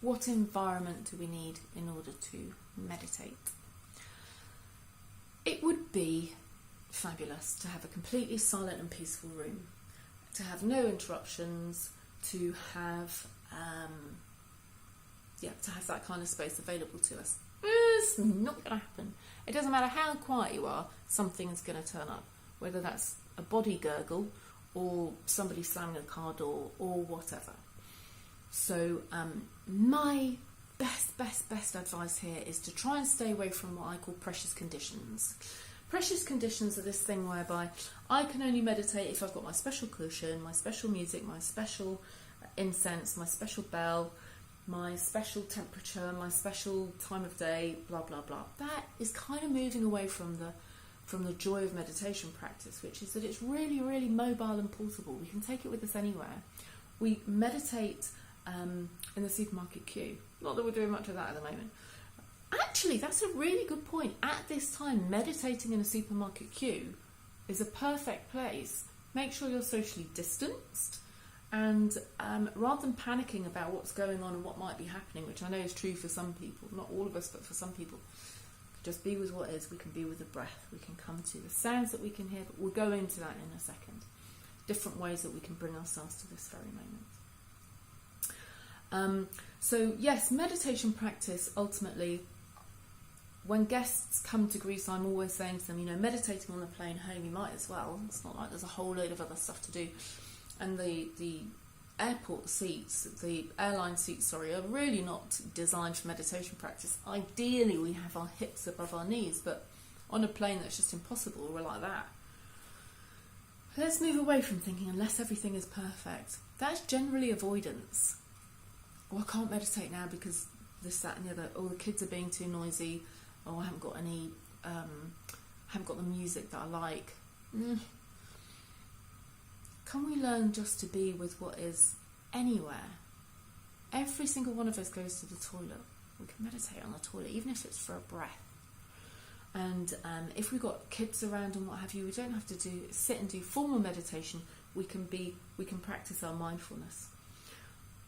What environment do we need in order to meditate? It would be fabulous to have a completely silent and peaceful room, to have no interruptions, to have that kind of space available to us. It's not going to happen. It doesn't matter how quiet you are, something is going to turn up, whether that's a body gurgle or somebody slamming a car door or whatever. So my best advice here is to try and stay away from what I call precious conditions. Precious conditions are this thing whereby I can only meditate if I've got my special cushion, my special music, my special incense, my special bell, my special temperature, my special time of day, blah blah blah. That is kind of moving away from the joy of meditation practice, which is that it's really, really mobile and portable. We can take it with us anywhere. We meditate in the supermarket queue. Not that we're doing much of that at the moment. Actually, that's a really good point. At this time, meditating in a supermarket queue is a perfect place. Make sure you're socially distanced, and rather than panicking about what's going on and what might be happening, which I know is true for some people, not all of us, but for some people, just be with what is. We can be with the breath. We can come to the sounds that we can hear, but we'll go into that in a second. Different ways that we can bring ourselves to this very moment. So yes, meditation practice, ultimately, when guests come to Greece, I'm always saying to them, meditating on the plane home, you might as well. It's not like there's a whole load of other stuff to do. And the airport seats, the airline seats, are really not designed for meditation practice. Ideally, we have our hips above our knees, but on a plane that's just impossible. We're like that. Let's move away from thinking unless everything is perfect. That's generally avoidance. I can't meditate now because this, that and the other. The kids are being too noisy. I haven't got the music that I like. Can we learn just to be with what is anywhere? Every single one of us goes to the toilet. We can meditate on the toilet, even if it's for a breath. And if we've got kids around and what have you, we don't have to sit and do formal meditation. We can practice our mindfulness,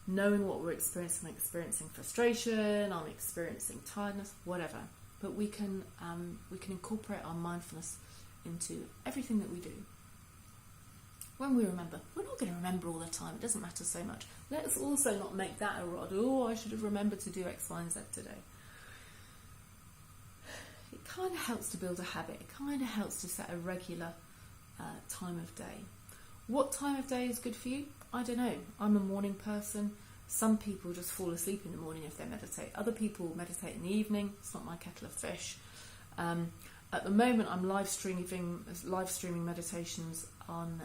knowing what we're experiencing. I'm experiencing frustration. I'm experiencing tiredness, whatever. But we can incorporate our mindfulness into everything that we do. When we remember, we're not going to remember all the time. It doesn't matter so much. Let's also not make that a rod. I should have remembered to do X, Y, and Z today. It kind of helps to build a habit. It kind of helps to set a regular time of day. What time of day is good for you? I don't know. I'm a morning person. Some people just fall asleep in the morning if they meditate. Other people meditate in the evening. It's not my kettle of fish. At the moment, I'm live streaming meditations on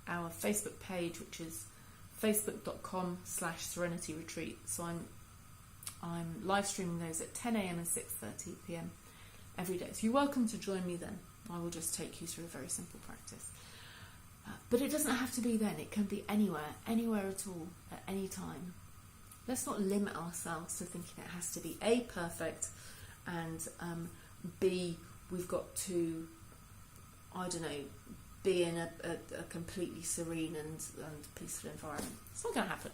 our Facebook page, which is facebook.com/Serenity Retreat. So I'm live streaming those at 10 a.m. and 6:30 p.m. every day. So you're welcome to join me then. I will just take you through a very simple practice. But it doesn't have to be then. It can be anywhere at all, at any time. Let's not limit ourselves to thinking it has to be A, perfect, and B, we've got to, be in a completely serene and peaceful environment. It's not going to happen.